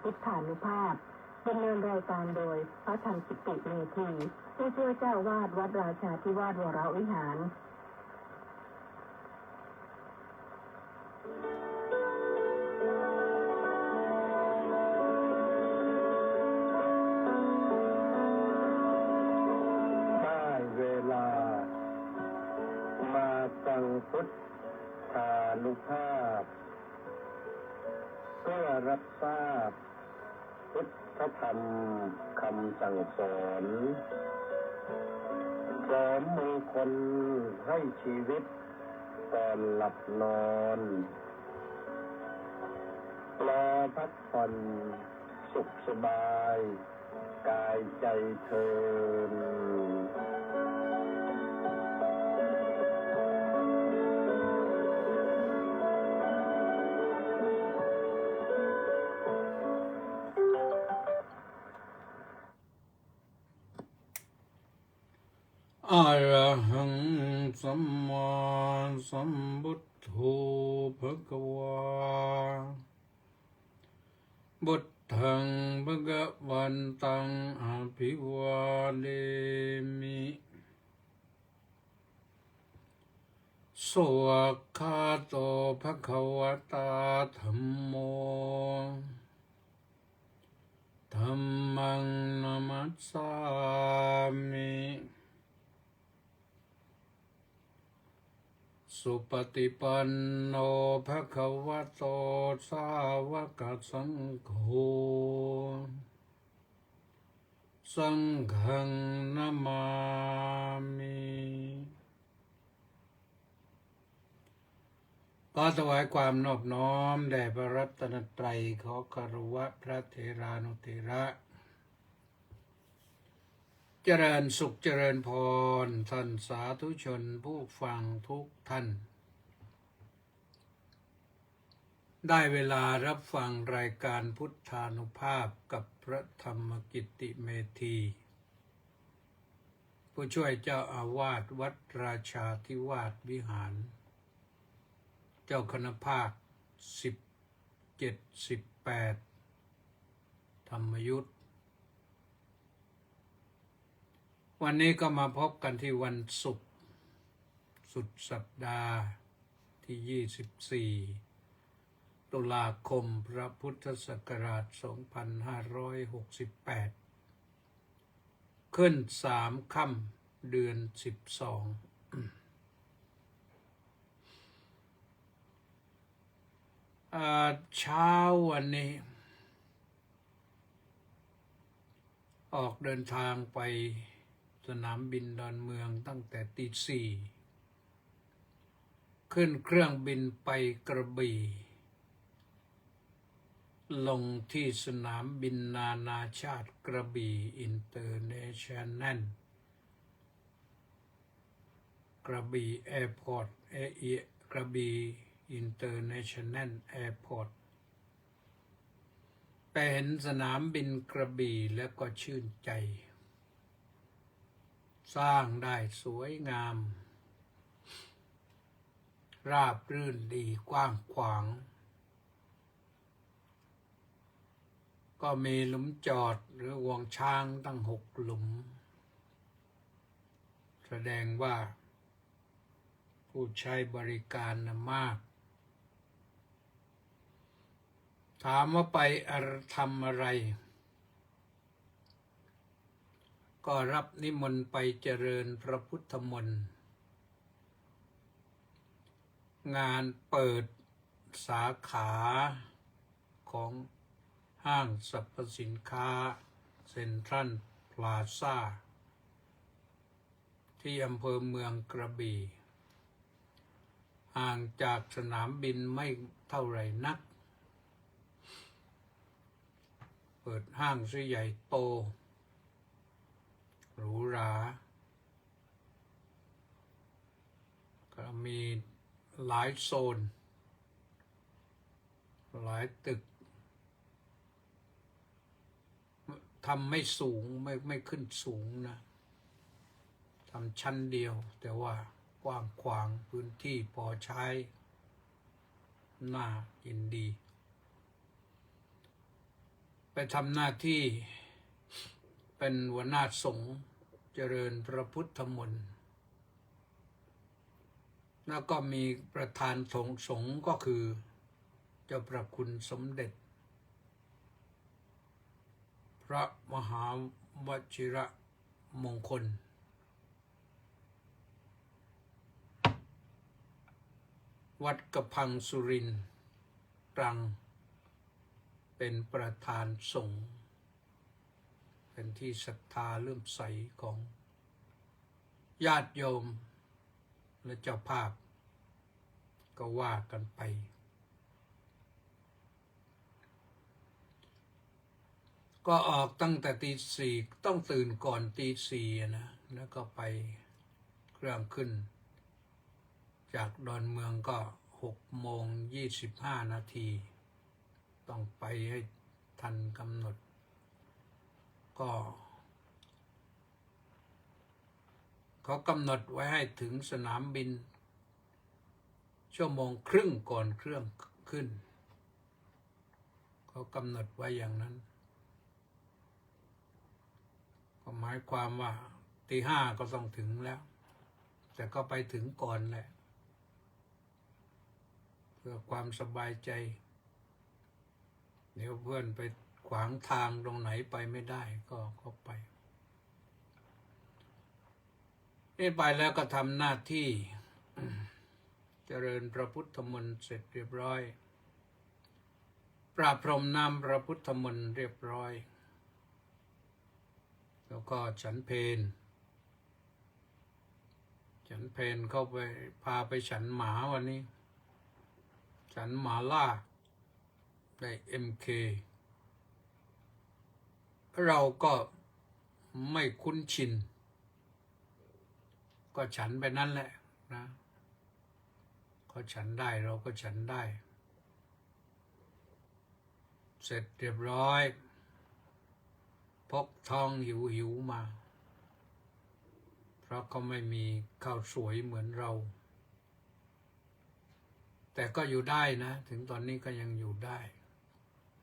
พุทธานุภาพดำเนินรายการโดยพระธรรมกิติเมธีผู้ช่วยเจ้าวาดวัดราชาธิวาสวรวิหารได้เวลามาฟังพุทธานุภาพเพื่อรับทราบพุทธธรรมคำสั่งสอนเสริมมงคลให้ชีวิตก่อนหลับนอนรอพักผ่อนสุขสบายกายใจเทินอะระหังสัมมาสัมพุทโธภะคะวาพุทธังภะคะวันตังอภิวาเทมิสวากขาโตภะคะวะตาธัมโมธัมมังนัมมัสสามิสุปฏิปันโนภะคะวะโตสาวกสังโฆสังฆังนะมามิขอถวายความนอบน้อมแด่พระรัตนตรัยขอคารวะพระเถรานุเถระเจริญสุขเจริญพรท่านสาธุชนผู้ฟังทุกท่านได้เวลารับฟังรายการพุทธานุภาพกับพระธรรมกิติเมธีผู้ช่วยเจ้าอาวาสวัดราชาธิวาสวิหารเจ้าคณะภาค17-18ธรรมยุทธวันนี้ก็มาพบกันที่วันศุกร์สุดสัปดาห์ที่24ตุลาคมพระพุทธศักราช2568ขึ้น3ค่ำเดือน12เช้าวันนี้ออกเดินทางไปสนามบินดอนเมืองตั้งแต่ตี 4ขึ้นเครื่องบินไปกระบี่ลงที่สนามบินนานาชาติกระบี่อินเตอร์เนชั่นแนลกระบี่แอร์พอร์ตกระบี่อินเตอร์เนชั่นแนลแอร์พอร์ตไปเห็นสนามบินกระบี่แล้วก็ชื่นใจสร้างได้สวยงามราบรื่นดีกว้างขวางก็มีหลุมจอดหรือห่วงช้างตั้ง6 หลุมแสดงว่าผู้ใช้บริการมากถามว่าไปทำอะไรก็รับนิมนต์ไปเจริญพระพุทธมนต์งานเปิดสาขาของห้างสรรพสินค้าเซ็นทรัลพลาซ่าที่อำเภอเมืองกระบี่ห่างจากสนามบินไม่เท่าไหร่นักเปิดห้างซะใหญ่โตหรูหราก็มีหลายโซนหลายตึกทำไม่สูงไม่ขึ้นสูงนะทำชั้นเดียวแต่ว่ากว้างขวางพื้นที่พอใช้น่ายินดี ไปทำหน้าที่เป็นหัวหน้าสงฆ์เจริญพระพุทธมนต์แล้วก็มีประธานสงฆ์ก็คือเจ้าประคุณสมเด็จพระมหาวชิระมงคลวัดกระพังสุรินทร์ตรังเป็นประธานสงฆ์เป็นที่ศรัทธาเลื่อมใสของญาติโยมและเจ้าภาพก็ว่ากันไปก็ออกตั้งแต่ตี 4ต้องตื่นก่อนตี 4นะแล้วก็ไปเครื่องขึ้นจากดอนเมืองก็6:25 นาทีต้องไปให้ทันกำหนดก็เขากำหนดไว้ให้ถึงสนามบิน1.5 ชั่วโมงก่อนเครื่องขึ้นเขากำหนดไว้อย่างนั้นก็หมายความว่าตี 5ก็ต้องถึงแล้วแต่ก็ไปถึงก่อนแหละเพื่อความสบายใจเดี๋ยวเพื่อนไปขวางทางตรงไหนไปไม่ได้ก็ไปนี่ไปแล้วก็ทำหน้าที่ เจริญพระพุทธมนต์เสร็จเรียบร้อยประพรมน้ำพระพุทธมนต์เรียบร้อยแล้วก็ฉันเพลเข้าไปพาไปฉันหมาวันนี้ฉันหมาล่าได้ MK เราก็ไม่คุ้นชินก็ฉันไปนั่นแหละนะเขาฉันได้เราก็ฉันได้เสร็จเรียบร้อยพกท้องหิวมาเพราะเขาไม่มีข้าวสวยเหมือนเราแต่ก็อยู่ได้นะถึงตอนนี้ก็ยังอยู่ได้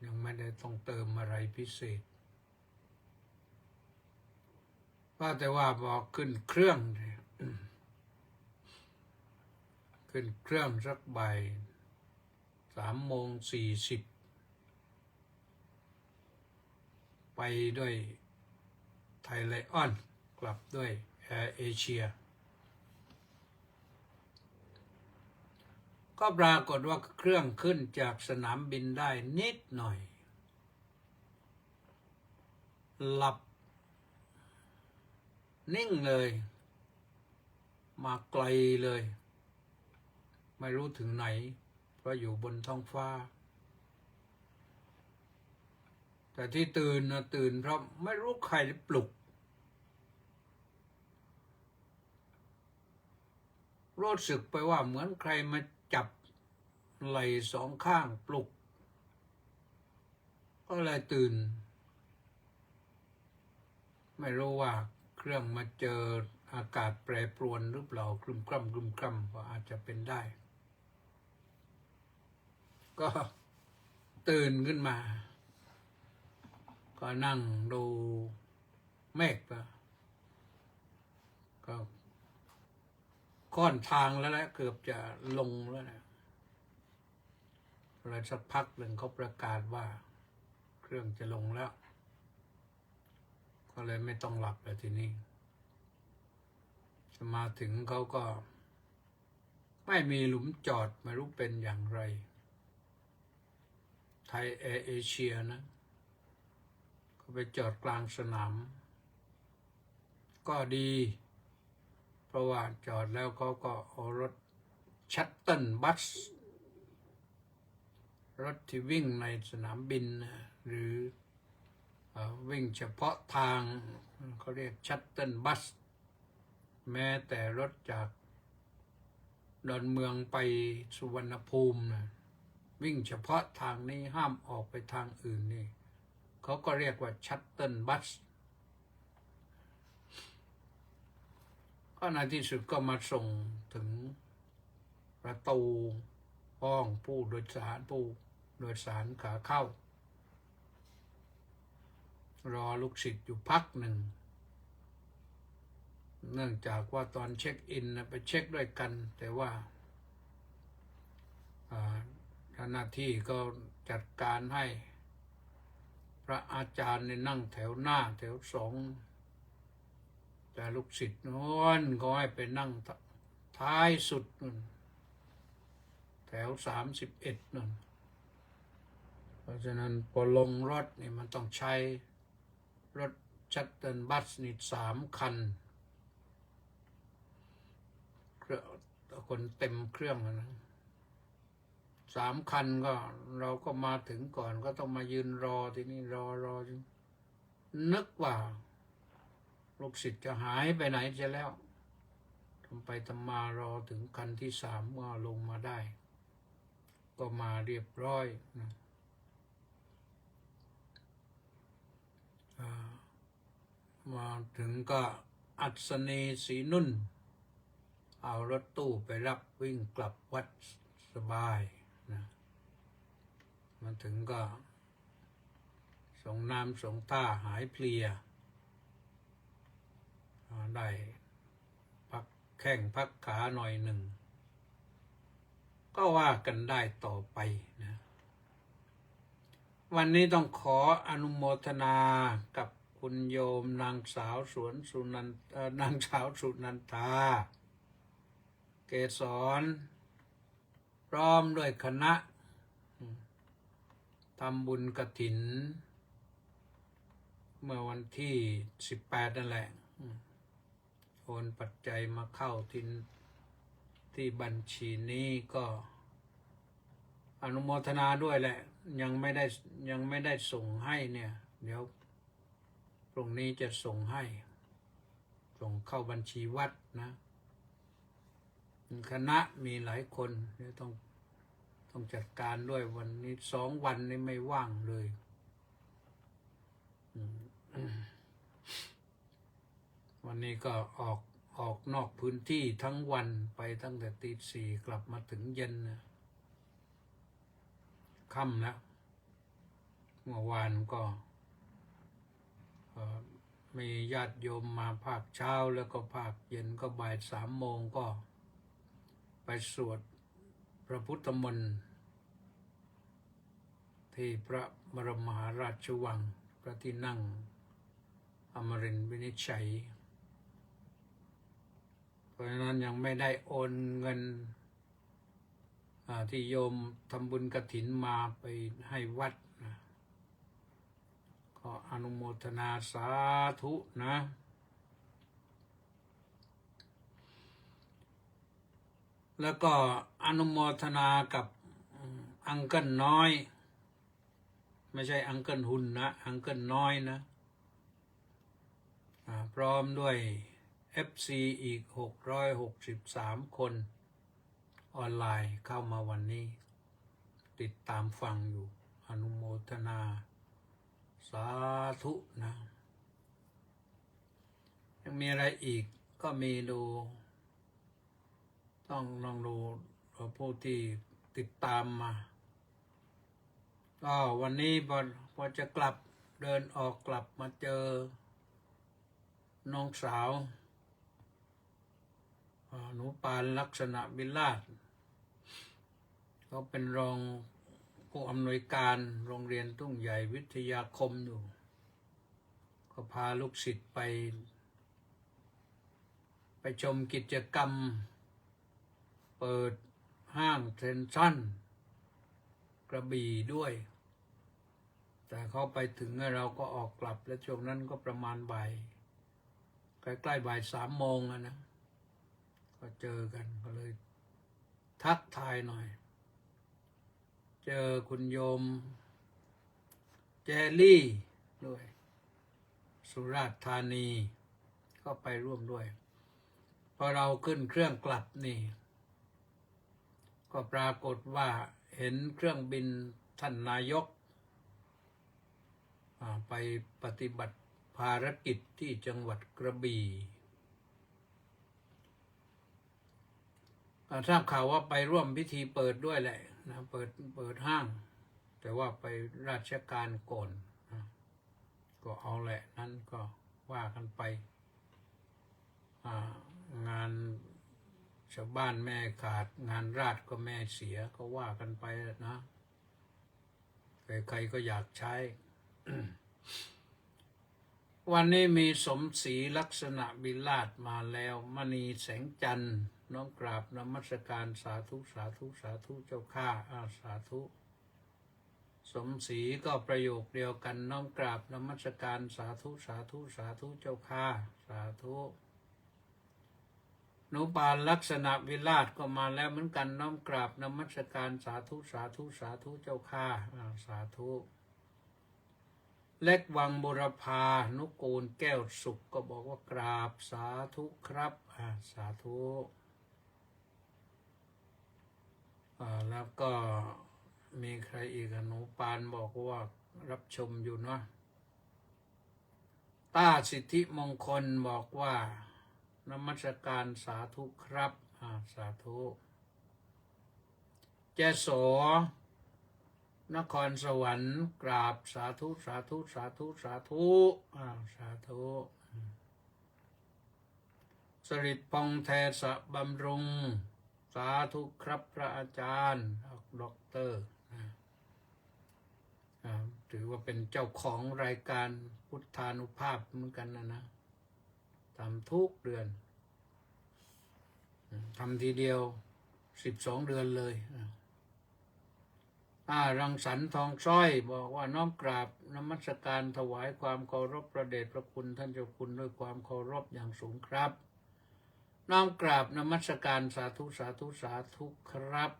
ยังไม่ได้ต้องเติมอะไรพิเศษว่าแต่ว่าบอกขึ้นเครื่องขึ้นเครื่องสักบ่าย3:40ไปด้วยไทยไลออนกลับด้วยแอร์เอเชียก็ปรากฏว่าเครื่องขึ้นจากสนามบินได้นิดหน่อยหลับนิ่งเลยมาไกลเลยไม่รู้ถึงไหนเพราะอยู่บนท้องฟ้าแต่ที่ตื่นเพราะไม่รู้ใครปลุกรู้สึกไปว่าเหมือนใครมาจับไหล่สองข้างปลุกก็เลยตื่นไม่รู้ว่าเครื่องมาเจออากาศแปรปรวนหรือเปล่าครึมคร่ำก็อาจจะเป็นได้ก็ตื่นขึ้นมาก็นั่งดูเมฆก็ค่อนทางแล้วแหละเกือบจะลงแล้วนะแล้วสักพักหนึ่งเขาประกาศว่าเครื่องจะลงแล้วก็เลยไม่ต้องหลับแล้วทีนี้มาถึงเขาก็ไม่มีหลุมจอดไม่รู้เป็นอย่างไรไทยแอร์เอเชียนะก็ไปจอดกลางสนามก็ดีเพราะว่าจอดแล้วเขาก็เอารถชัตเติลบัสรถที่วิ่งในสนามบินหรือวิ่งเฉพาะทางเขาเรียกชัตเติลบัสแม้แต่รถจากดอนเมืองไปสุวรรณภูมินะวิ่งเฉพาะทางนี้ห้ามออกไปทางอื่นนี่เขาก็เรียกว่าชัตเติลบัสก็ในที่สุดก็มาส่งถึงประตูห้องผู้โดยสารขาเข้า รอลูกศิษย์อยู่พักหนึ่งเนื่องจากว่าตอนเช็คอินไปเช็คด้วยกันแต่ว่าเจ้าหน้าที่ก็จัดการให้พระอาจารย์นั่งแถวหน้าแถวสองแต่ลูกศิษย์โน้นก็ให้ไปนั่งท้ายสุดนั่นแถว31นั่นเพราะฉะนั้นพอลงรถนี่มันต้องใช้รถชัตเติลบัสนี่3 คันคนเต็มเครื่องนะ3 คันก็เราก็มาถึงก่อนก็ต้องมายืนรอที่นี่รอนึกว่าลูกศิษย์จะหายไปไหนจะแล้วทำไปทำมารอถึงคันที่3ก็ลงมาได้ก็มาเรียบร้อยนะมาถึงก็อัศนีศรีนุ่นเอารถตู้ไปรับวิ่งกลับวัดสบายนะมาถึงก็ส่งน้ำส่งท่าหายเพลียได้พักแข้งพักขาหน่อยหนึ่งก็ว่ากันได้ต่อไปนะวันนี้ต้องขออนุโมทนากับคุณโยมนางสาวสุนันทาเกษรพร้อมด้วยคณะทำบุญกฐินเมื่อวันที่18นั่นแหละโอนปัจจัยมาเข้าที่บัญชีนี้ก็อนุโมทนาด้วยแหละยังไม่ได้ส่งให้เนี่ยเดี๋ยวพรุ่งนี้จะส่งให้ส่งเข้าบัญชีวัดนะคณะมีหลายคนเดี๋ยวต้องจัดการด้วยวันนี้2 วันนี้ไม่ว่างเลยวันนี้ก็ออกนอกพื้นที่ทั้งวันไปตั้งแต่ตี 4กลับมาถึงเย็นนะค่ำแล้วเมื่อวานก็มีญาติโยมมาภาคเช้าแล้วก็ภาคเย็นก็บ่าย3 โมงก็ไปสวดพระพุทธมนต์ที่พระบรมมหาราชวังพระที่นั่งอมรินทร์วินิจฉัยเพราะฉะนั้นยังไม่ได้โอนเงินที่โยมทำบุญกฐินมาไปให้วัดนะก็อนุโมทนาสาธุนะแล้วก็อนุโมทนากับอังเกิลน้อยไม่ใช่อังเกิลหุ่นนะอังเกิลน้อยนะพร้อมด้วย FC อีก663 คนออนไลน์เข้ามาวันนี้ติดตามฟังอยู่อนุโมทนาสาธุนะยังมีอะไรอีกก็มีดูต้องลองดูผู้ที่ติดตามมาก็วันนี้พอจะกลับเดินออกกลับมาเจอน้องสาวหนูปานลักษณะวิลาศเขาเป็นรองผู้อำนวยการโรงเรียนทุ่งใหญ่วิทยาคมอยู่ก็พาลูกศิษย์ไปชมกิจกรรมเปิดห้างเทนชั่นกระบี่ด้วยแต่เขาไปถึงเราก็ออกกลับและช่วงนั้นก็ประมาณบ่ายใกล้ๆบ่าย3 โมงนะก็เจอกันก็เลยทักทายหน่อยเจอคุณโยมเจลี่ด้วยสุราษฎร์ธานีก็ไปร่วมด้วยพอเราขึ้นเครื่องกลับนี่ก็ปรากฏว่าเห็นเครื่องบินท่านนายกไปปฏิบัติภารกิจที่จังหวัดกระบี่ทราบข่าวว่าไปร่วมพิธีเปิดด้วยแหละนะเปิดห้างแต่ว่าไปราชการก่อน ก็เอาแหละนั้นก็ว่ากันไปงานชาวบ้านแม่ขาดงานราชก็แม่เสียก็ว่ากันไปนะใครๆก็อยากใช้ วันนี้มีสมศรีลักษณะบิลาศมาแล้วมณีแสงจันทร์น้อมกราบนมัสการสาธุสาธุสาธุเจ้าข้าสาธุสมศรีก็ประโยคเดียวกันน้อมกราบนมัสการสาธุสาธุสาธุเจ้าข้าสาธุหนูปานลักษณะวิราชก็มาแล้วเหมือนกันน้อมกราบนมัสการสาธุสาธุสาธุเจ้าข้าสาธุเล็กวังบุรพานุกูลแก้วสุขก็บอกว่ากราบสาธุครับสาธุแล้วก็มีใครอีกหนูปานบอกว่ารับชมอยู่เนาะต้าสิทธิมงคลบอกว่านมัสการสาธุครับสาธุเจโสนครสวรรค์กราบสาธุสาธุสาธุสาธุสาธุสริตพงษ์เทศบำรุงสาธุครับพระอาจารย์ด็อกเตอร์ถือว่าเป็นเจ้าของรายการพุทธานุภาพเหมือนกันนะทำทุกเดือนทำทีเดียว12 เดือนเลยรังสรรค์ทองสร้อยบอกว่าน้อมกราบนมัสการถวายความเคารพพระเดชพระคุณท่านเจ้าคุณด้วยความเคารพอย่างสูงครับน้อมกราบนมัสการสาธุสาธุสาธุครับ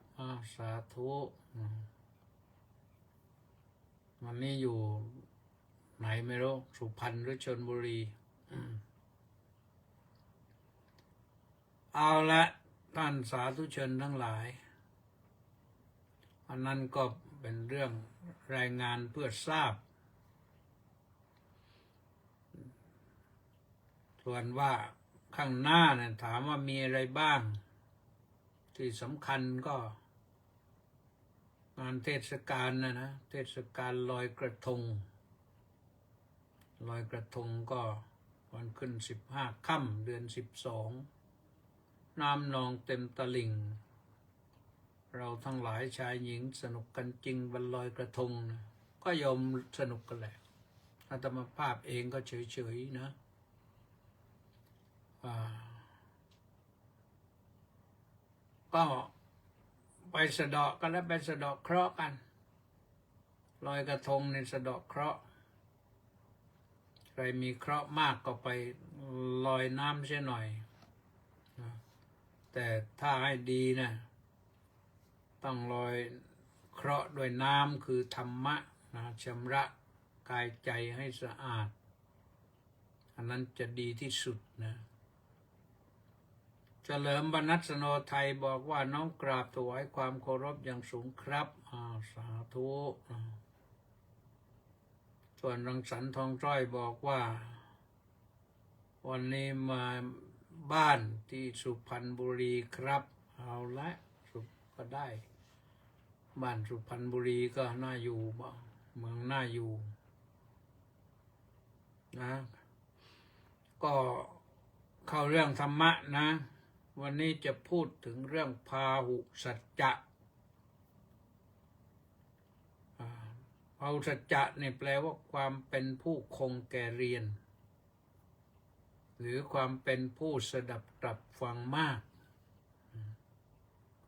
สาธุวันนี้อยู่ไหนไม่รู้สุพรรณหรือชลบุรีเอาละท่านสาธุชนทั้งหลายอันนั้นก็เป็นเรื่องรายงานเพื่อทราบส่วนว่าข้างหน้าเนี่ยถามว่ามีอะไรบ้างที่สำคัญก็งานเทศกาลนะเทศกาลลอยกระทงก็วันขึ้น15 ค่ำเดือน12น้ำนองเต็มตลิ่งเราทั้งหลายชายหญิงสนุกกันจริงวันลอยกระทงนะก็ยอมสนุกกันแหละอาตมาภาพเองก็เฉยๆนะก็ไปสะเดาะกันแล้วไปสะเดาะเคราะห์กันลอยกระทงในสะเดาะเคราะห์ใครมีเคราะห์มากก็ไปลอยน้ำเสียหน่อยแต่ถ้าให้ดีนะต้องลอยเคราะห์ด้วยน้ำคือธรรมะนะชำระกายใจให้สะอาดอันนั้นจะดีที่สุดนะเฉลิมบรรณัสโนไทยบอกว่าน้อมกราบถวายความเคารพอย่างสูงครับสาธุส่วนรังสรรค์ทองจ้อยบอกว่าวันนี้มาบ้านที่สุพรรณบุรีครับเอาละก็ได้บ้านสุพรรณบุรีก็น่าอยู่เมืองน่าอยู่นะก็เข้าเรื่องธรรมะนะวันนี้จะพูดถึงเรื่องพาหุสัจจะพาหุสัจจะเนี่ยแปลว่าความเป็นผู้คงแก่เรียนหรือความเป็นผู้สดับตรับฟังมาก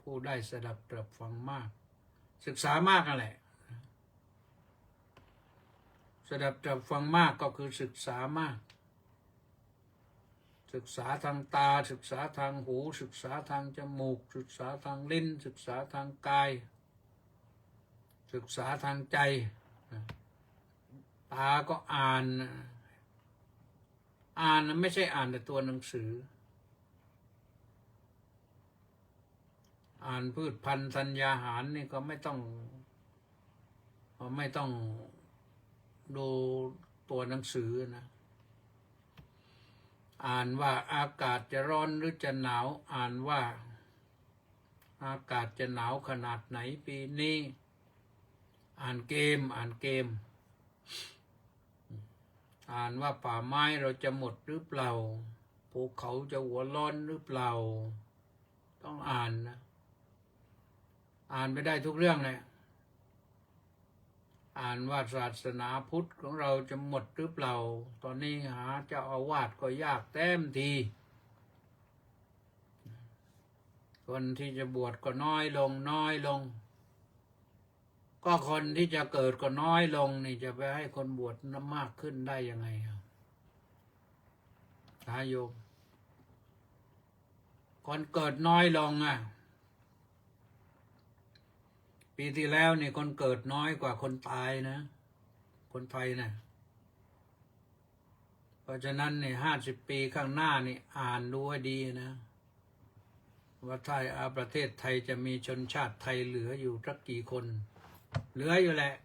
ผู้ได้สดับตรับฟังมากศึกษามากนั่นแหละสดับตรับฟังมากก็คือศึกษามากศึกษาทางตาศึกษาทางหูศึกษาทางจมูกศึกษาทางลิ้นศึกษาทางกายศึกษาทางใจตาก็อ่านไม่ใช่อ่านแต่ตัวหนังสืออ่านพืชพันธุ์ธัญญาหารนี่ก็ไม่ต้องดูตัวหนังสือนะอ่านว่าอากาศจะร้อนหรือจะหนาวอ่านว่าอากาศจะหนาวขนาดไหนปีนี้อ่านเกม อ่านว่าป่าไม้เราจะหมดหรือเปล่าภูเขาจะหัวร้อนหรือเปล่าต้องอ่านนะอ่านไปได้ทุกเรื่องเลยอ่านว่าศาสนาพุทธของเราจะหมดหรือเปล่าตอนนี้หาเจ้าอาวาสก็ยากเต็มทีคนที่จะบวชก็น้อยลงก็คนที่จะเกิดก็น้อยลงนี่จะไปให้คนบวชมากขึ้นได้ยังไงโยมคนเกิดน้อยลงปีที่แล้วนี่คนเกิดน้อยกว่าคนตายนะคนไทยนะเพราะฉะนั้นนี่50 ปีข้างหน้านี่อ่านดูให้ดีนะว่าไทยประเทศไทยจะมีชนชาติไทยเหลืออยู่สักกี่คนเหลืออยู่แหละ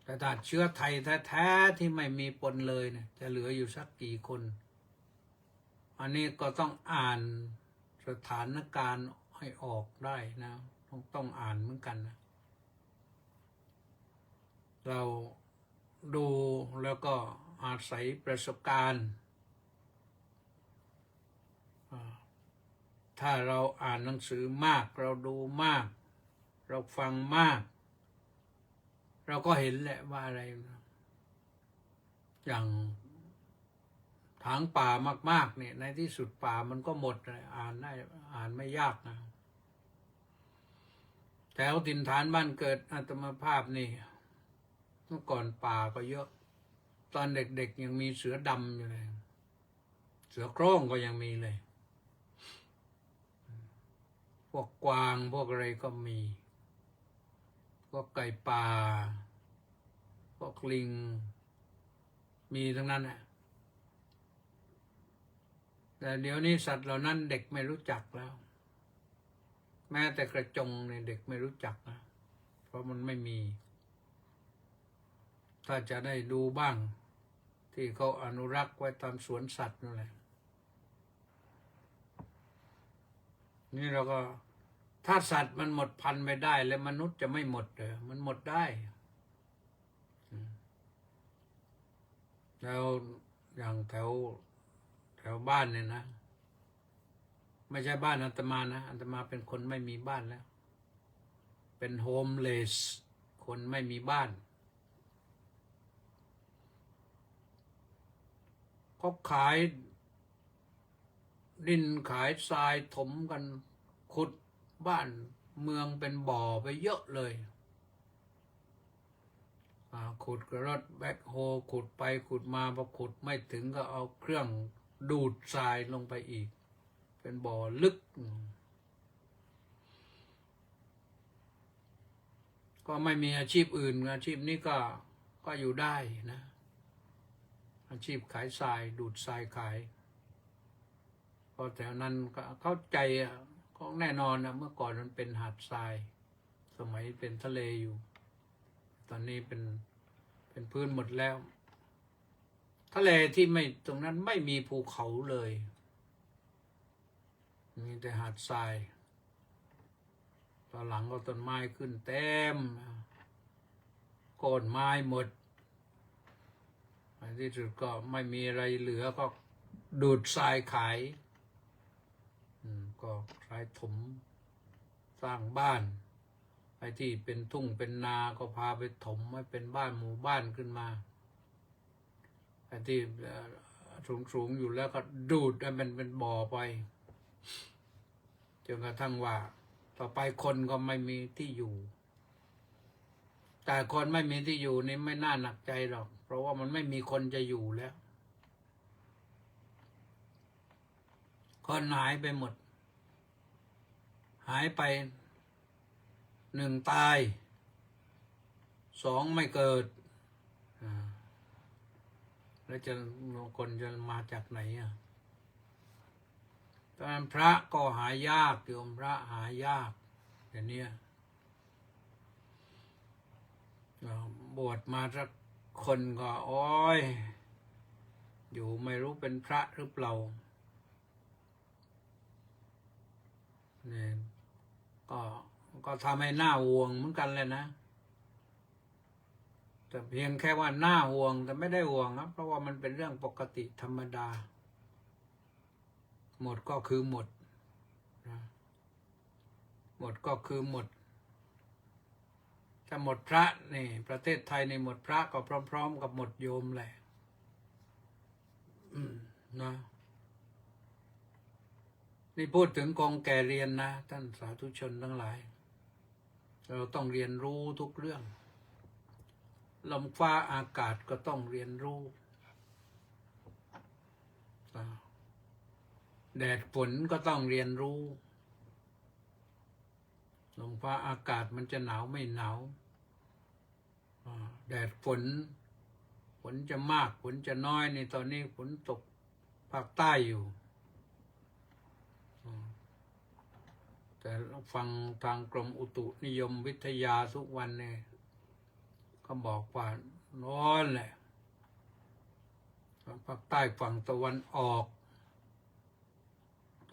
แต่ถ้าเชื้อไทยแท้ๆที่ไม่มีปนเลยเนี่ยจะเหลืออยู่สักกี่คนอันนี้ก็ต้องอ่านสถานการณ์ให้ออกได้นะต้องอ่านเหมือนกันนะเราดูแล้วก็อาศัยประสบการณ์ถ้าเราอ่านหนังสือมากเราดูมากเราฟังมากเราก็เห็นแหละว่าอะไรอย่างถางป่ามากๆเนี่ยในที่สุดป่ามันก็หมดเลยอ่านได้อ่านไม่ยากนะแถวถิ่นฐานบ้านเกิดอาตมาภาพนี่เมื่อก่อนป่าก็เยอะตอนเด็กๆยังมีเสือดำอยู่เลยเสือโคร่งก็ยังมีเลยพวกกวางพวกอะไรก็มีพวกไก่ป่าพวกลิงมีทั้งนั้นแหละแต่เดี๋ยวนี้สัตว์เหล่านั้นเด็กไม่รู้จักแล้วแม้แต่กระจงเนี่ยเด็กไม่รู้จักนะเพราะมันไม่มีถ้าจะได้ดูบ้างที่เขาอนุรักษ์ไว้ตามสวนสัตว์นั่นแหละนี่เราก็ถ้าสัตว์มันหมดพันธุ์ไปได้แล้วมนุษย์จะไม่หมดเลยมันหมดได้แล้วอย่างแถวบ้านเนี่ยนะไม่ใช่บ้านอาตมานะอาตมาเป็นคนไม่มีบ้านแล้วเป็นโฮมเลสคนไม่มีบ้านเขาขายดินขายทรายถมกันขุดบ้านเมืองเป็นบ่อไปเยอะเลยขุดกระรถแบ็คโฮขุดไปขุดมาพอขุดไม่ถึงก็เอาเครื่องดูดทรายลงไปอีกเป็นบ่อลึกก็ไม่มีอาชีพอื่นอาชีพนี้ก็อยู่ได้นะอาชีพขายทรายดูดทรายขายเพราะแถวนั้นก็เข้าใจก็แน่นอนนะเมื่อก่อนมันเป็นหาดทรายสมัยเป็นทะเลอยู่ตอนนี้เป็นพื้นหมดแล้วทะเลที่ไม่ตรงนั้นไม่มีภูเขาเลยมีแต่หาดทรายตอนหลังก็ต้นไม้ขึ้นเต็มโค่นไม้หมดในที่สุดก็ไม่มีอะไรเหลือก็ดูดทรายขายก็ทรายถมสร้างบ้านไอ้ที่เป็นทุ่งเป็นนาก็พาไปถมให้เป็นบ้านหมู่บ้านขึ้นมาไอ้ที่สูงอยู่แล้วก็ดูดให้มันเป็นบ่อไปจนกระทั่งว่าต่อไปคนก็ไม่มีที่อยู่แต่คนไม่มีที่อยู่นี่ไม่น่าหนักใจหรอกเพราะว่ามันไม่มีคนจะอยู่แล้วคนหายไปหมดหายไป1ตาย2ไม่เกิดแล้วคนจะมาจากไหนตอนพระก็หายากโยมพระหายากอย่างนี้บวชมาสักคนก็โอ้ยอยู่ไม่รู้เป็นพระหรือเปล่าเนี่ยก็ทำให้หน้าห่วงเหมือนกันเลยนะ แต่เพียงแค่ว่าน่าห่วงแต่ไม่ได้ห่วงนะเพราะว่ามันเป็นเรื่องปกติธรรมดาหมดก็คือหมดนะหมดก็คือหมดถ้าหมดพระนี่ประเทศไทยในหมดพระก็พร้อมๆกับหมดโยมแหละนะนี่พูดถึงกองแก่เรียนนะท่านสาธุชนทั้งหลายเราต้องเรียนรู้ทุกเรื่องลมฟ้าอากาศก็ต้องเรียนรู้แดดฝนก็ต้องเรียนรู้ลมฟ้าอากาศมันจะหนาวไม่หนาวแดดฝนจะมากฝนจะน้อยในตอนนี้ฝนตกภาคใต้อยู่แต่ฟังทางกรมอุตุนิยมวิทยาทุกวันเนี่ยเขาบอกว่าร้อนแหละภาคใต้ฝั่งตะวันออก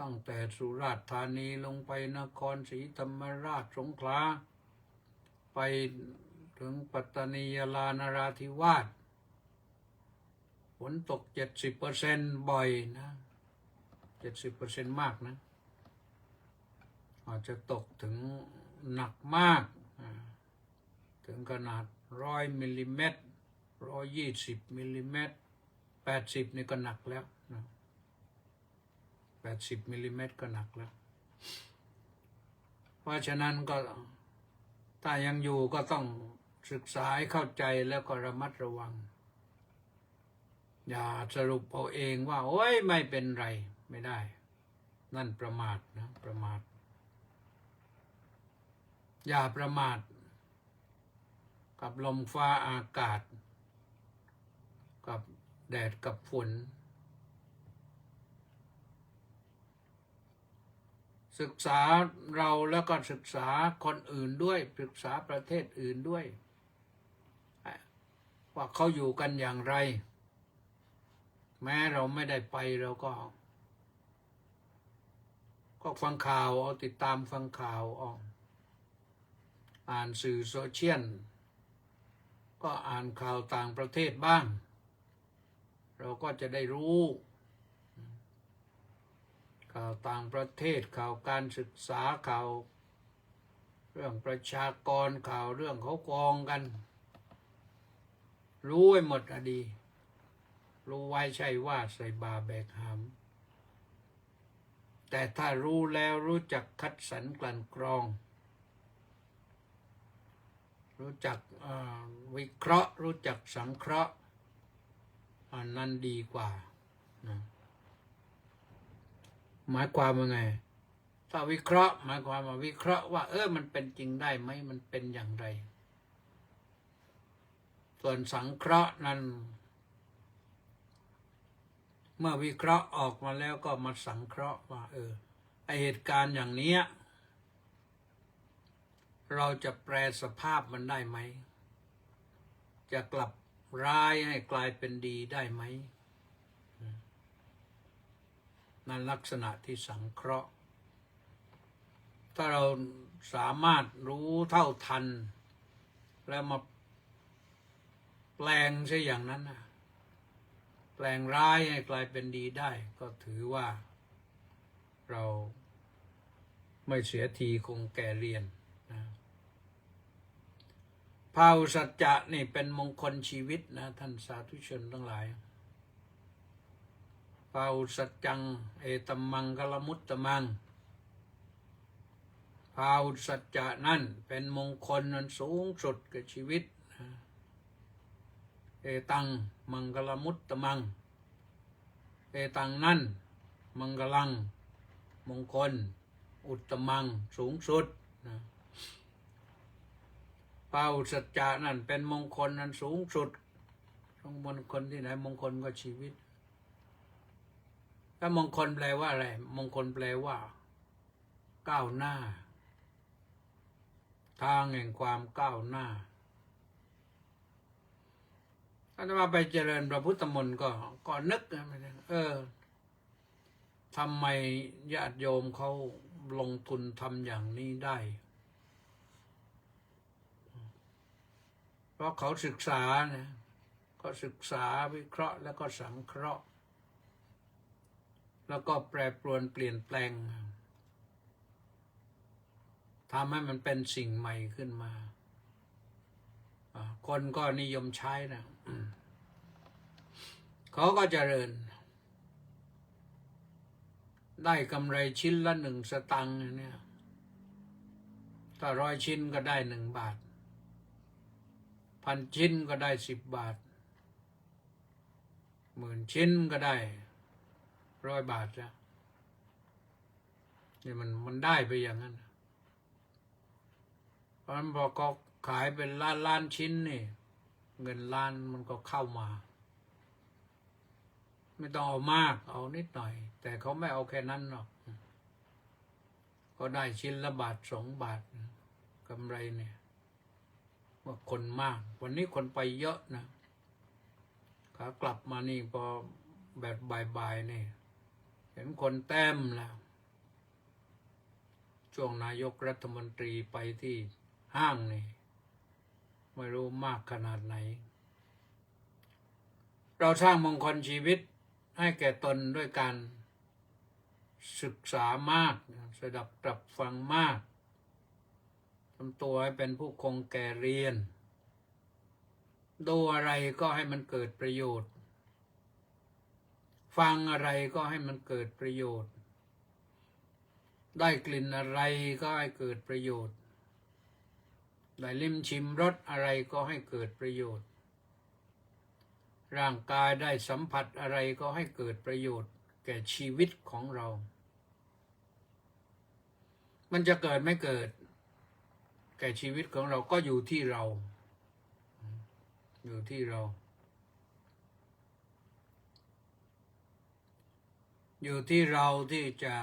ตั้งแต่สุราษฎร์ธานีลงไปนครศรีธรรมราชสงขลาไปถึงปัตตานียะลานราธิวาสฝนตก 70% บ่อยนะ 70% มากนะอาจจะตกถึงหนักมากถึงขนาด100 มิลลิเมตร120 มิลลิเมตร80นี่ก็หนักแล้วนะ80 มิลลิเมตรก็หนักแล้วเพราะฉะนั้นก็ถ้ายังอยู่ก็ต้องศึกษาให้เข้าใจแล้วก็ระมัดระวังอย่าสรุปเอาเองว่าโอ้ยไม่เป็นไรไม่ได้นั่นประมาทนะประมาทอย่าประมาทกับลมฟ้าอากาศกับแดดกับฝนศึกษาเราแล้วก็ศึกษาคนอื่นด้วยศึกษาประเทศอื่นด้วยว่าเขาอยู่กันอย่างไรแม้เราไม่ได้ไปเราก็ฟังข่าวเอาติดตามฟังข่าวอ่านสื่อโซเชียลก็อ่านข่าวต่างประเทศบ้างเราก็จะได้รู้ข่าวต่างประเทศข่าวการศึกษาข่าวเรื่องประชากรข่าวเรื่องเขากองกันรู้ไว้หมดอะดีรู้ไว้ใช่ว่าใส่บาแบกหามแต่ถ้ารู้แล้วรู้จักคัดสรรกลั่นกรองรู้จักวิเคราะห์รู้จักสังเคราะห์อันนั้นดีกว่านะหมายความว่าไงถ้าวิเคราะห์หมายความว่าวิเคราะห์ว่ามันเป็นจริงได้ไหมมันเป็นอย่างไรส่วนสังเคราะห์นั้นเมื่อวิเคราะห์ออกมาแล้วก็มาสังเคราะห์ว่าไอเหตุการณ์อย่างนี้เราจะแปลสภาพมันได้ไหมจะกลับร้ายให้กลายเป็นดีได้ไหมนั่นลักษณะที่สังเคราะห์ถ้าเราสามารถรู้เท่าทันแล้วมาแปลงใช่อย่างนั้นนะแปลงร้ายให้กลายเป็นดีได้ก็ถือว่าเราไม่เสียทีคงแก่เรียนนะภาวุสัจจะนี่เป็นมงคลชีวิตนะท่านสาธุชนทั้งหลายภาวุสัจจังเอตัมมังกลมุตตมังภาวุสัจจะนั่นเป็นมงคลนั้นสูงสุดกับชีวิตเอตังมังกลมุตตมังเอตังนั่นมังกลังมงคลอุตตมังสูงสุดนะภาวุสัจจะนั่นเป็นมงคลนั้นสูงสุดมงคลที่ไหนมงคลก็ชีวิตถ้ามงคลแปลว่าอะไรมงคลแปลว่าก้าวหน้าทางแห่งความก้าวหน้าถ้าว่าไปเจริญพระพุทธมนต์ก็นึกทำไมญาติโยมเขาลงทุนทำอย่างนี้ได้เพ ราะเขาศึกษานะก็ศึกษาวิเคราะห์แล้วก็สังเคราะห์แล้วก็แปรปรวนเปลี่ยนแปลงทำให้มันเป็นสิ่งใหม่ขึ้นมาคนก็นิยมใช้นะเขาก็เจริญได้กำไรชิ้นละ1 สตังค์เนี่ยถ้า100 ชิ้นก็ได้1 บาท1,000 ชิ้นก็ได้10 บาท10,000 ชิ้นก็ได้100 บาทแล้วนี่มันได้ไปอย่างนั้นเพราะฉะนั้นพอก็ขายเป็นล้านชิ้นนี่เงินล้านมันก็เข้ามาไม่ต้องเอามากเอานิดหน่อยแต่เขาไม่เอาแค่นั้นหรอกก็ได้ชิ้นละ1 บาท 2 บาทกำไรเนี่ยว่าคนมากวันนี้คนไปเยอะนะขากลับมานี่พอแบบบ่ายๆนี่เห็นคนเต็มแล้วช่วงนายกรัฐมนตรีไปที่ห้างนี่ไม่รู้มากขนาดไหนเราสร้างมงคลชีวิตให้แก่ตนด้วยการศึกษามากสดับตรับฟังมากทำตัวให้เป็นผู้คงแก่เรียนดูอะไรก็ให้มันเกิดประโยชน์ฟังอะไรก็ให้มันเกิดประโยชน์ได้กลิ่นอะไรก็ให้เกิดประโยชน์ได้ลิ้มชิมรสอะไรก็ให้เกิดประโยชน์ร่างกายได้สัมผัสอะไรก็ให้เกิดประโยชน์แก่ชีวิตของเรามันจะเกิดไม่เกิดแก่ชีวิตของเราก็อยู่ที่เราอยู่ที่เราอยู่ที่เราที่จะ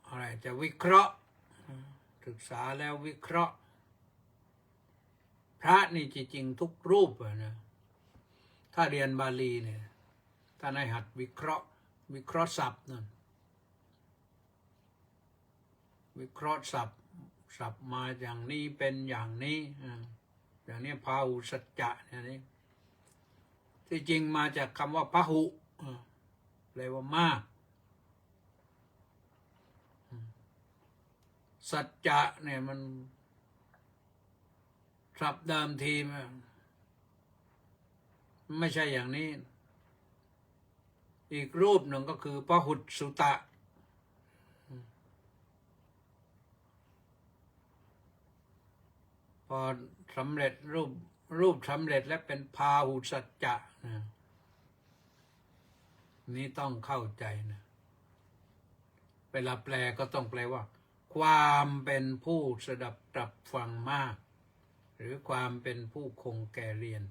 อะไรจะวิเคราะห์ศึกษาแล้ววิเคราะห์พระนี่จริงๆทุกรูปนะถ้าเรียนบาลีเนี่ยถ้าในหัดวิเคราะห์ศัพท์นั่นวิเคราะห์ศัพท์มาอย่างนี้เป็นอย่างนี้อย่างนี้พาหุสัจจะอย่างนี้ที่จริงมาจากคำว่าพหุแปลว่ามากสัจจะเนี่ยมันศัพท์เดิมทีมันไม่ใช่อย่างนี้อีกรูปหนึ่งก็คือพหุสุตะพอสำเร็จรูปสำเร็จแล้วเป็นพาหุสัจจะนะนี่ต้องเข้าใจนะเวลาแปลก็ต้องแปลว่าความเป็นผู้สดับตรับฟังมากหรือความเป็นผู้คงแก่เรียน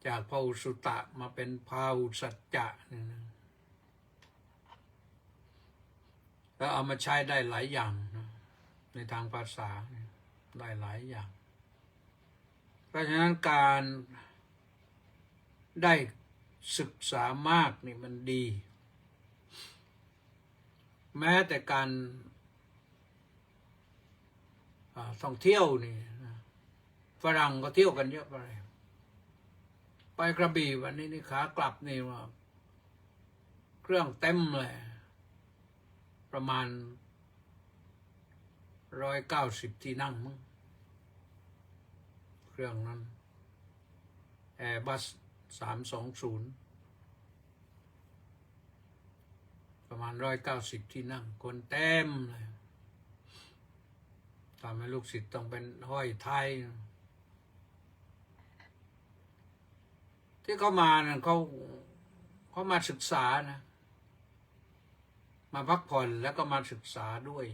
จากพหุสุตะมาเป็นพาหุสัจจะนี่นะแล้วเอามาใช้ได้หลายอย่างนะในทางภาษาได้หลายอย่างเพราะฉะนั้นการได้ศึกษามากนี่มันดีแม้แต่การท่องเที่ยวนี่ฝรั่งก็เที่ยวกันเยอะไปกระบี่วันนี้นี่ขากลับนี่ว่าเครื่องเต็มเลยประมาณ190 ที่นั่งมั้งเครื่องนั้นAirbus 320ประมาณ190 ที่นั่งคนเต็มเลยทำให้ลูกศิษย์ต้องเป็นห้อยไทยที่เขามาเนี่ยเขามาศึกษานะมาพักผ่อนแล้วก็มาศึกษาด้วย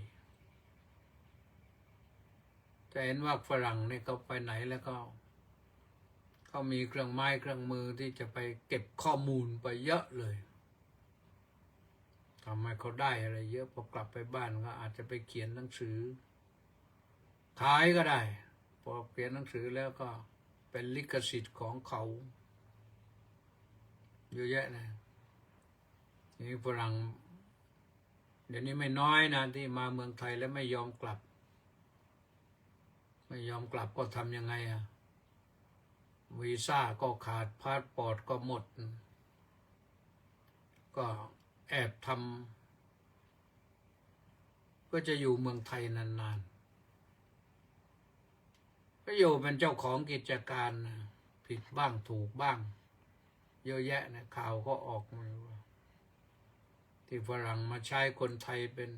จะเห็นว่าฝรั่งเนี่ยเขาไปไหนแล้วก็เขามีเครื่องไม้เครื่องมือที่จะไปเก็บข้อมูลไปเยอะเลยทำให้เขาได้อะไรเยอะพอกลับไปบ้านก็อาจจะไปเขียนหนังสือขายก็ได้พอเขียนหนังสือแล้วก็เป็นลิขสิทธิ์ของเขาเยอะแยะนะนี่ฝรั่ง เดี๋ยวนี้ไม่น้อยนะที่มาเมืองไทยแล้วไม่ยอมกลับ ไม่ยอมกลับก็ทำยังไงอะวีซ่าก็ขาดพาสปอร์ตก็หมด ก็แอบทำก็จะอยู่เมืองไทยนานๆก็อยู่เป็นเจ้าของกิจการผิดบ้างถูกบ้างเยอะแยะนะข่าวก็ออกมาว่าที่ฝรั่งมาใช้คนไทยเป็น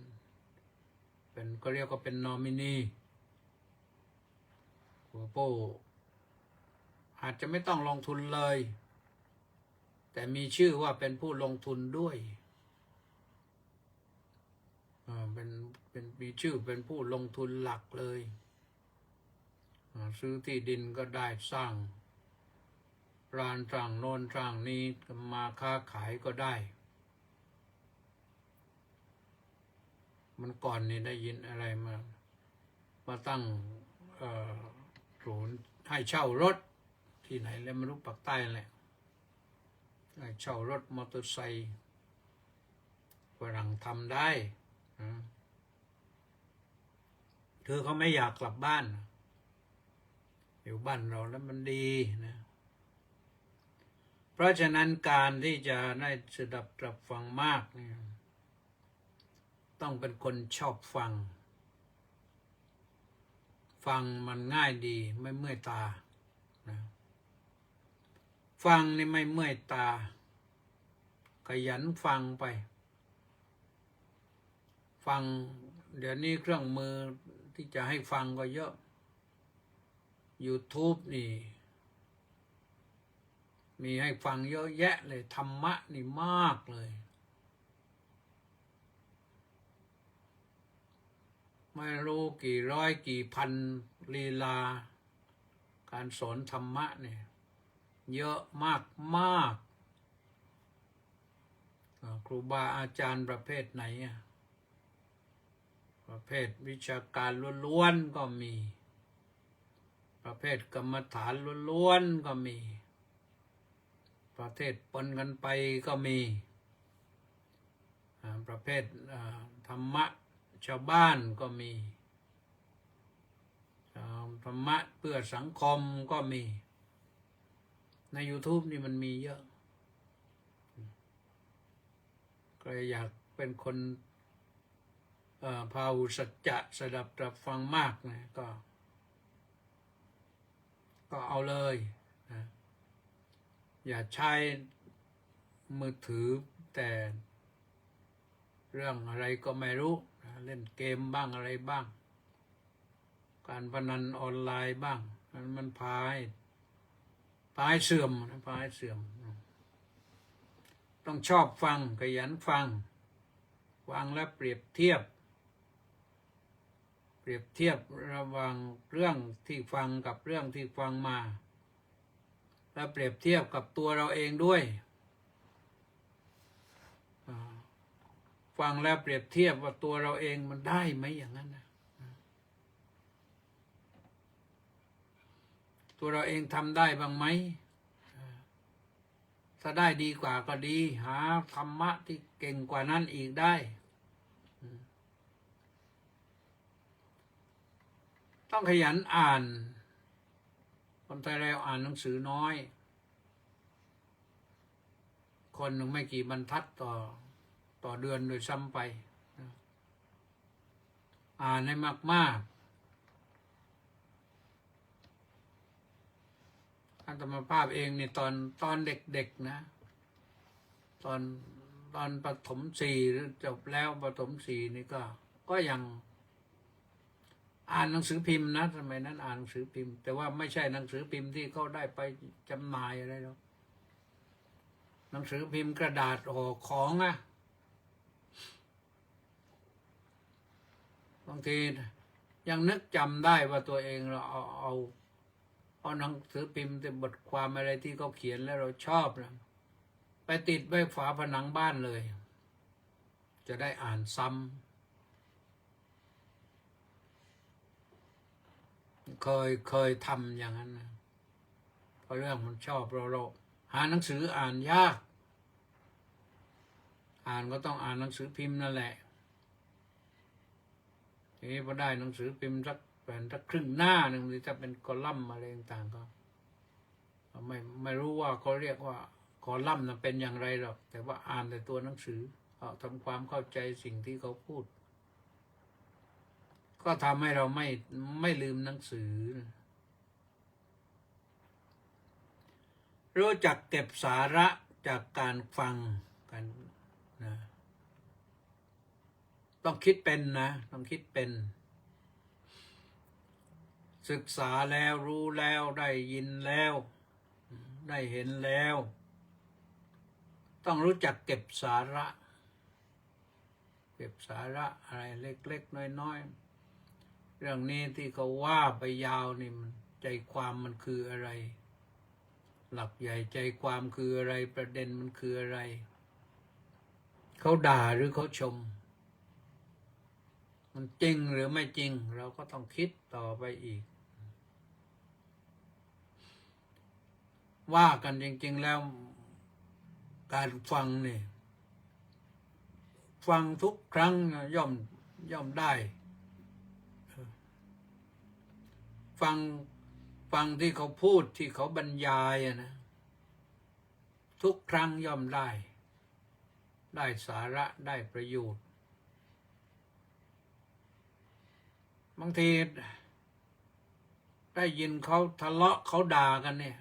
ก็เรียกว่าเป็นนอมินีหัวโป้อาจจะไม่ต้องลงทุนเลยแต่มีชื่อว่าเป็นผู้ลงทุนด้วยเป็นมีชื่อเป็นผู้ลงทุนหลักเลยซื้อที่ดินก็ได้สร้างร้านสร้างโน่นสร้างนี้มาค้าขายก็ได้มันก่อนนี่ได้ยินอะไรมาตั้งศูนย์ให้เช่ารถที่ไหนแล้วไม่รู้ปากใต้แหละให้เช่ารถมอเตอร์ไซค์ฝรั่งทำได้คือเขาไม่อยากกลับบ้านอยู่บ้านเราแล้วมันดีนะเพราะฉะนั้นการที่จะได้สดับตรับฟังมากเนี่ยต้องเป็นคนชอบฟังมันง่ายดีไม่เมื่อยตานะฟังนี่ไม่เมื่อยตาขยันฟังไปฟังเดี๋ยวนี้เครื่องมือที่จะให้ฟังก็เยอะ YouTube นี่มีให้ฟังเยอะแยะเลยธรรมะนี่มากเลยไม่รู้กี่ร้อยกี่พันลีลาการสอนธรรมะเนี่ยเยอะมากครูบาอาจารย์ประเภทไหนประเภทวิชาการล้วนๆก็มีประเภทกรรมฐานล้วนๆก็มีประเภทปนกันไปก็มีประเภทธรรมะชาวบ้านก็มีธรรมะเพื่อสังคมก็มีใน YouTube นี่มันมีเยอะก็อยากเป็นคนพาหุสัจจะสดับตรับฟังมากนะก็เอาเลยนะอย่าใช้มือถือแต่เรื่องอะไรก็ไม่รู้นะเล่นเกมบ้างอะไรบ้างการพนันออนไลน์บ้างมันพาให้เสื่อมต้องชอบฟังขยันฟังแล้วเปรียบเทียบระหว่างเรื่องที่ฟังกับเรื่องที่ฟังมาแล้วเปรียบเทียบกับตัวเราเองด้วยฟังแล้วเปรียบเทียบว่าตัวเราเองมันได้ไหมอย่างนั้นนะตัวเราเองทำได้บ้างไหมถ้าได้ดีกว่าก็ดีหาธรรมะที่เก่งกว่านั้นอีกได้ต้องขยันอ่านคนไทยเราอ่านหนังสือน้อยคนหนึ่งไม่กี่บรรทัดต่อเดือนโดยซ้ำไปอ่านให้มากอาตมาภาพเองนี่ตอนเด็กๆนะตอนประถม4หรือจบแล้วประถม4นี่ก็ยังอ่านหนังสือพิมพ์นะสมัยนั้นอ่านหนังสือพิมพ์แต่ว่าไม่ใช่หนังสือพิมพ์ที่เขาได้ไปจำหน่ายอะไรหรอกหนังสือพิมพ์กระดาษห่อของบางทียังนึกจำได้ว่าตัวเองเราเอาหนังสือพิมพ์แต่บทความอะไรที่เขาเขียนแล้วเราชอบนะไปติดไว้ฝาผนังบ้านเลยจะได้อ่านซ้ำเคยทำอย่างนั้นนะเพราะเรื่องมันชอบเราหาหนังสืออ่านยากอ่านก็ต้องอ่านหนังสือพิมพ์นั่นแหละ นี่พอได้หนังสือพิมพ์สักแผ่นสักครึ่งหน้าหนึ่งหรือจะเป็นคอลัมน์อะไรต่างๆก็ไม่รู้ว่าเขาเรียกว่าคอลัมน์นั้นเป็นอย่างไรหรอกแต่ว่าอ่านแต่ตัวหนังสือทำความเข้าใจสิ่งที่เขาพูดก็ทำให้เราไม่ลืมหนังสือรู้จักเก็บสาระจากการฟังกันนะต้องคิดเป็นนะต้องคิดเป็นศึกษาแล้วรู้แล้วได้ยินแล้วได้เห็นแล้วต้องรู้จักเก็บสาระเก็บสาระอะไรเล็กๆน้อยๆเรื่องนี้ที่เขาว่าไปยาวนี่มันใจความมันคืออะไรหลักใหญ่ใจความคืออะไรประเด็นมันคืออะไรเขาด่าหรือเขาชมมันจริงหรือไม่จริงเราก็ต้องคิดต่อไปอีกว่ากันจริงๆแล้วการฟังเนี่ยฟังทุกครั้งย่อมได้ฟังที่เขาพูดที่เขาบรรยายนะทุกครั้งย่อมได้สาระได้ประโยชน์บางทีได้ยินเขาทะเลาะเขาด่ากันเนี่ย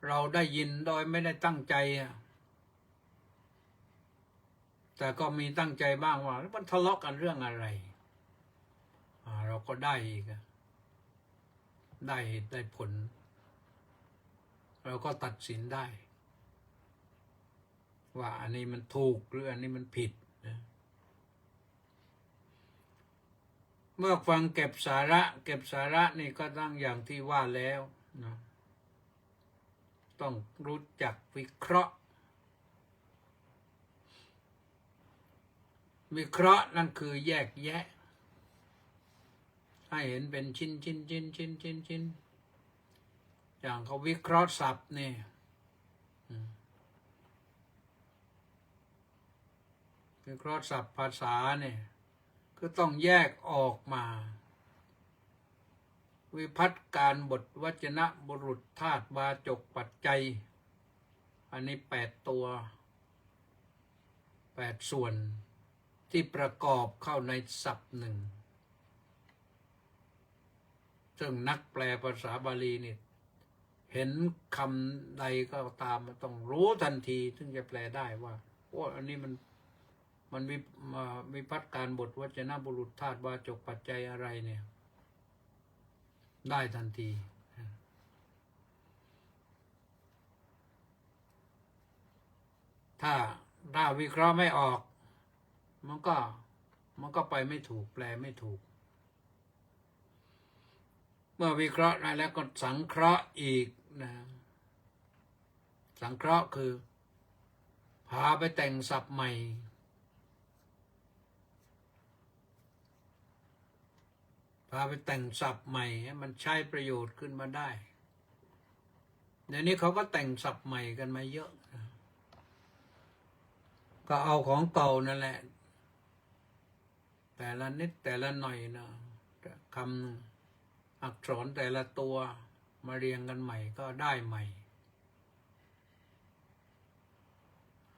เราได้ยินโดยไม่ได้ตั้งใจแต่ก็มีตั้งใจบ้างว่ามันทะเลาะกันเรื่องอะไรเราก็ได้อีกได้เหตุได้ผลเราก็ตัดสินได้ว่าอันนี้มันถูกหรืออันนี้มันผิดนะเมื่อฟังเก็บสาระนี่ก็ต้องอย่างที่ว่าแล้วนะต้องรู้จักวิเคราะห์นั่นคือแยกแยะให้เห็นเป็นชิ้นอย่างเขาวิเคราะห์ศัพท์นี่วิเคราะห์ศัพท์ภาษาเนี่ยก็ต้องแยกออกมาวิภัตการบทวจนะบุรุษธาตุวาจกปัจจัยอันนี้8 ตัว8 ส่วนที่ประกอบเข้าในศัพท์หนึ่งซึ่งนักแปลภาษาบาลีนี่เห็นคำใดก็ตามมันต้องรู้ทันทีถึงจะแปลได้ว่าอันนี้มันวิภัตการบทวจนะบุรุษธาตุวาจกปัจจัยอะไรเนี่ยได้ทันทีถ้าวิเคราะห์ไม่ออกมันก็ไปไม่ถูกแปลไม่ถูกเมื่อวิเคราะห์ได้แล้วก็สังเคราะห์อีกนะสังเคราะห์คือพาไปแต่งศัพท์ใหม่ให้มันใช้ประโยชน์ขึ้นมาได้เดี๋ยวนี้เขาก็แต่งศัพท์ใหม่กันมาเยอะนะก็เอาของเก่านั่นแหละแต่ละนิดแต่ละหน่อยนะคำอักษรแต่ละตัวมาเรียงกันใหม่ก็ได้ใหม่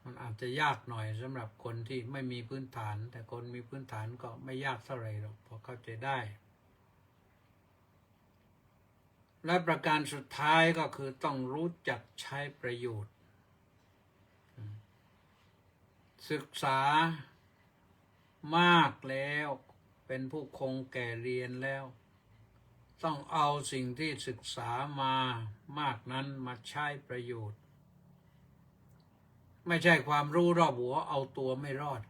มันอาจจะยากหน่อยสำหรับคนที่ไม่มีพื้นฐานแต่คนมีพื้นฐานก็ไม่ยากเท่าไหร่หรอกพอเข้าใจได้และประการสุดท้ายก็คือต้องรู้จักใช้ประโยชน์ศึกษามากแล้วเป็นผู้คงแก่เรียนแล้วต้องเอาสิ่งที่ศึกษามามากนั้นมาใช้ประโยชน์ไม่ใช่ความรู้รอบหัวเอาตัวไม่รอด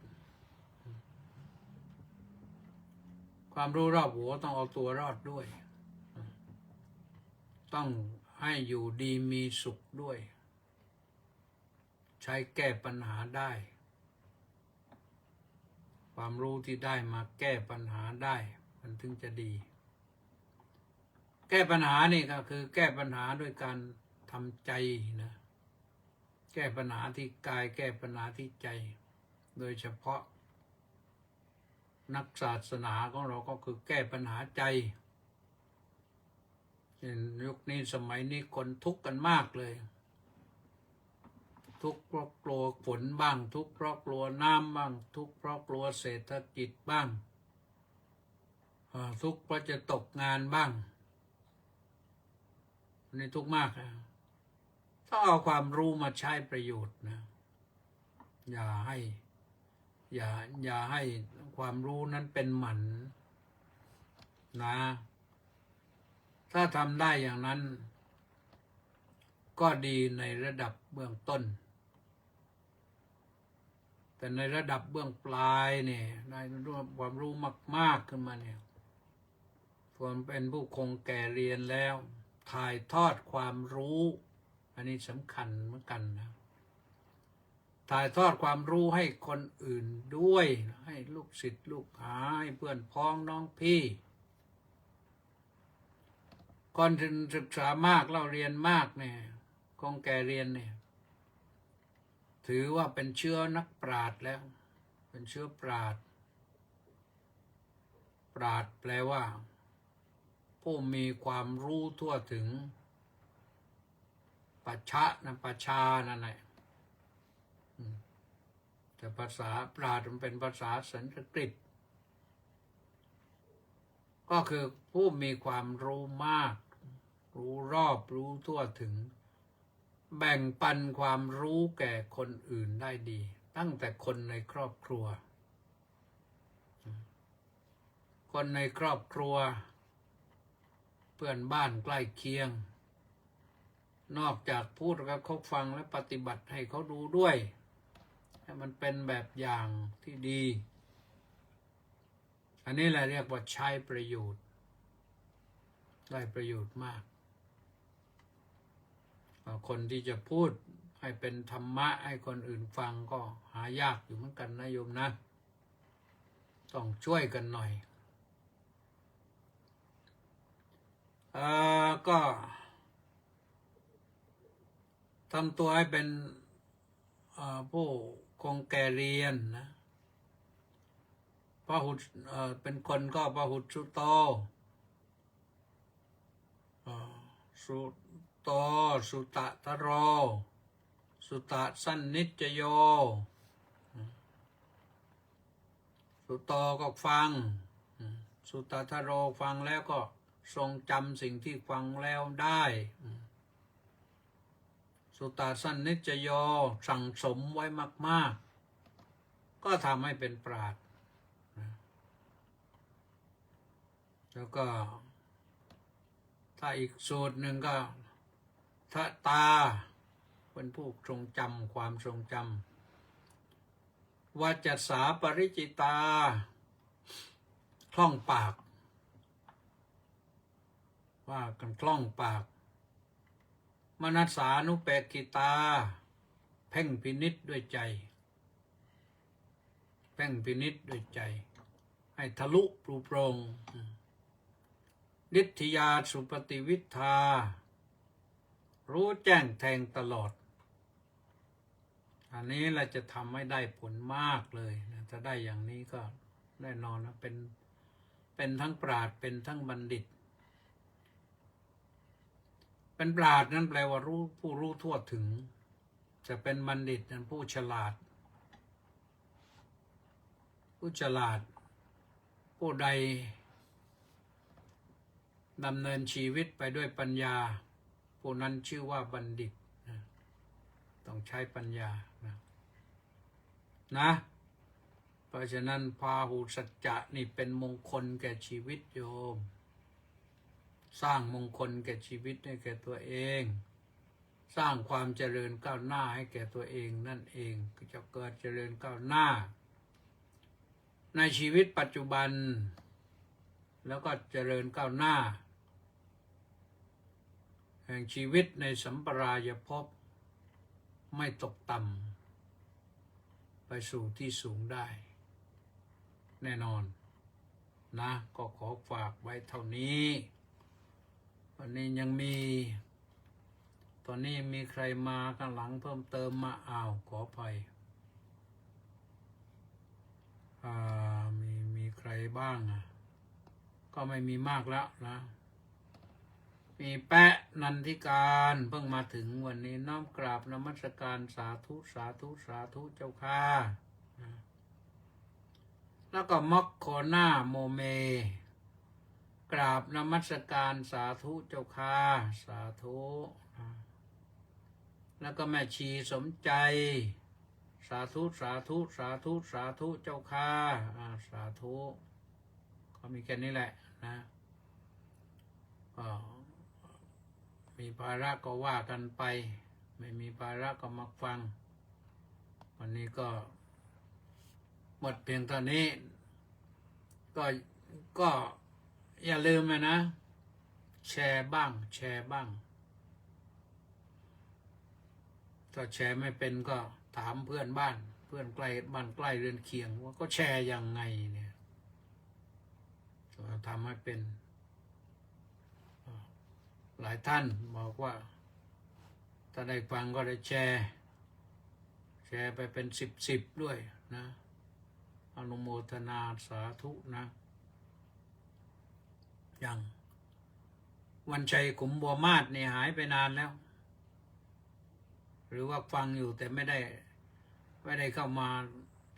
ความรู้รอบหัวต้องเอาตัวรอดด้วยต้องให้อยู่ดีมีสุขด้วยใช้แก้ปัญหาได้ความรู้ที่ได้มาแก้ปัญหาได้มันถึงจะดีแก้ปัญหานี่ก็คือแก้ปัญหาด้วยการทำใจนะแก้ปัญหาที่กายแก้ปัญหาที่ใจโดยเฉพาะ นักศาสนาของเราก็คือแก้ปัญหาใจยุคนี้สมัยนี้คนทุกข์กันมากเลย ทุกข์เพราะกลัวฝนบ้างทุกข์เพราะกลัวน้ำบ้างทุกข์เพราะกลัวเศรษฐกิจบ้างทุกข์เพราะจะตกงานบ้างนี่ทุกข์มากนะถ้าเอาความรู้มาใช้ประโยชน์นะอย่าให้ความรู้นั้นเป็นหมันนะถ้าทำได้อย่างนั้นก็ดีในระดับเบื้องต้นแต่ในระดับเบื้องปลายเนี่ยได้ความรู้มากๆขึ้นมาเนี่ยความเป็นผู้คงแก่เรียนแล้วถ่ายทอดความรู้อันนี้สำคัญเหมือนกันนะถ่ายทอดความรู้ให้คนอื่นด้วยให้ลูกศิษย์ลูกหาให้เพื่อนพ้องน้องพี่คนที่ศึกษามากเล่าเรียนมากเนี่ยคงแก่เรียนเนี่ยถือว่าเป็นเชื้อนักปราชญ์แล้วเป็นเชื้อปราชญ์ปราชญ์แปลว่าผู้มีความรู้ทั่วถึงปัจฉะนะปัจฉานั่นแหละแต่ภาษาปราชญ์มันเป็นภาษาสันสกฤตก็คือผู้มีความรู้มากรู้รอบรู้ทั่วถึงแบ่งปันความรู้แก่คนอื่นได้ดีตั้งแต่คนในครอบครัวคนในครอบครัวเพื่อนบ้านใกล้เคียงนอกจากพูดกับเขาฟังและปฏิบัติให้เขาดูด้วยให้มันเป็นแบบอย่างที่ดีอันนี้แหละเรียกว่าใช้ประโยชน์ได้ประโยชน์มากคนที่จะพูดให้เป็นธรรมะให้คนอื่นฟังก็หายากอยู่เหมือนกันนะโยมนะต้องช่วยกันหน่อยก็ทำตัวให้เป็นผู้คงแก่เรียนนะพหุตเป็นคนก็พหุสุโตสุโตสุตตโรสุตะสันนิจจโยสุโตก็ฟังสุตตโรฟังแล้วก็ทรงจำสิ่งที่ฟังแล้วได้สุตะสันนิจจโยสั่งสมไว้มากๆก็ทำให้เป็นปราชญ์แล้วก็ถ้าอีกสูตรหนึ่งก็ทะตาเป็นผู้ทรงจำความทรงจำวาจัสสาปริจิตาคล่องปากว่ากันคล่องปากมนัสสานุเปกิตาเพ่งพินิจด้วยใจเพ่งพินิจด้วยใจให้ทะลุปรุโปรงนิทยาสุปฏิวิทารู้แจ้งแทงตลอดอันนี้เราจะทำให้ได้ผลมากเลยนะถ้าได้อย่างนี้ก็แน่นอนนะเป็นทั้งปราชญ์เป็นทั้งบัณฑิตเป็นปราชญ์นั้นแปลว่ารู้ผู้รู้ทั่วถึงจะเป็นบัณฑิตนั้นผู้ฉลาดผู้ฉลาดผู้ใดดำเนินชีวิตไปด้วยปัญญาผู้นั้นชื่อว่าบัณฑิตนะต้องใช้ปัญญานะเพราะฉะนั้นพาหุสัจจะนี่เป็นมงคลแก่ชีวิตโยมสร้างมงคลแก่ชีวิตให้แก่ตัวเองสร้างความเจริญก้าวหน้าให้แก่ตัวเองนั่นเองก็จะเกิดเจริญก้าวหน้าในชีวิตปัจจุบันแล้วก็เจริญก้าวหน้าแห่งชีวิตในสัมปรายภพไม่ตกต่ำไปสู่ที่สูงได้แน่นอนนะก็ขอฝากไว้เท่านี้วันนี้ยังมีตอนนี้มีใครมาข้างหลังเพิ่มเติมมาขออภัยมีใคร บ้างก็ไม่มีมากแล้วนะมีแปะนันทิการเพิ่งมาถึงวันนี้น้อมกราบนมัสการสาธุสาธุสาธุเจ้าค่ะนะแล้วก็ม็อกโคน่าโมเมกราบนมัสการสาธุเจ้าค่ะสาธุนะแล้วก็แม่ชีสมใจสาธุสาธุสาธุสาธุเจ้าค่ะสาธุก็มีแค่นี้แหละนะมีภาระก็ว่ากันไปไม่มีภาระก็มาฟังวันนี้ก็หมดเพียงเท่านี้ก็อย่าลืมนะแชร์บ้างถ้าแชร์ไม่เป็นก็ถามเพื่อนบ้านเพื่อนใกล้บ้านใกล้เรือนเคียงว่าก็แชร์ยังไงเนี่ยทำให้เป็นหลายท่านบอกว่าถ้าได้ฟังก็ได้แชร์ไปเป็นสิบด้วยนะอนุโมทนาสาธุนะอย่างวันชัยขุมบัวมาศเนี่ยหายไปนานแล้วหรือว่าฟังอยู่แต่ไม่ได้เข้ามา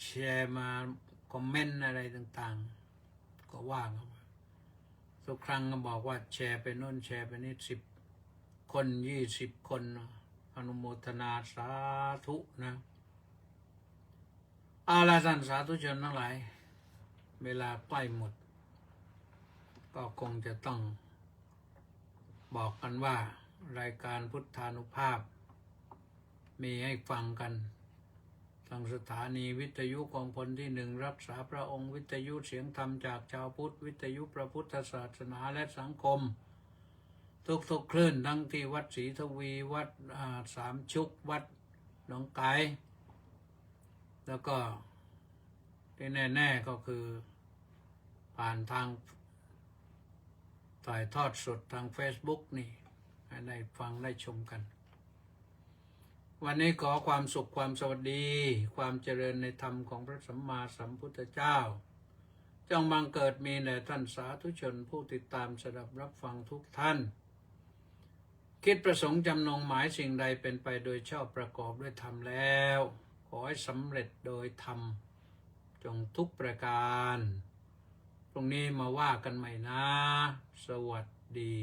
แชร์มาคอมเมนต์อะไรต่างๆก็ว่ากันทุกครั้งก็บอกว่าแชร์ไปโน่นแชร์ไปนี่10 คน20 คนอนุโมทนาสาธุนะอาลาสันสาธุชนทั้งหลายเวลาใกล้หมดก็คงจะต้องบอกกันว่ารายการพุทธานุภาพมีให้ฟังกันทางสถานีวิทยุกองพลที่1รักษาพระองค์วิทยุเสียงธรรมจากชาวพุทธวิทยุพระพุทธศาสนาและสังคมทุกคลื่นทั้งที่วัดศรีทวีวัดสามชุกวัดหนองไก่แล้วก็ที่แน่ๆก็คือผ่านทางถ่ายทอดสดทาง Facebook นี่ให้ได้ฟังได้ชมกันวันนี้ขอความสุขความสวัสดีความเจริญในธรรมของพระสัมมาสัมพุทธเจ้าจงบังเกิดมีแด่ท่านสาธุชนผู้ติดตามสดับรับฟังทุกท่านคิดประสงค์จำนงหมายสิ่งใดเป็นไปโดยชอบประกอบด้วยธรรมแล้วขอให้สำเร็จโดยธรรมจงทุกประการตรงนี้มาว่ากันใหม่นะสวัสดี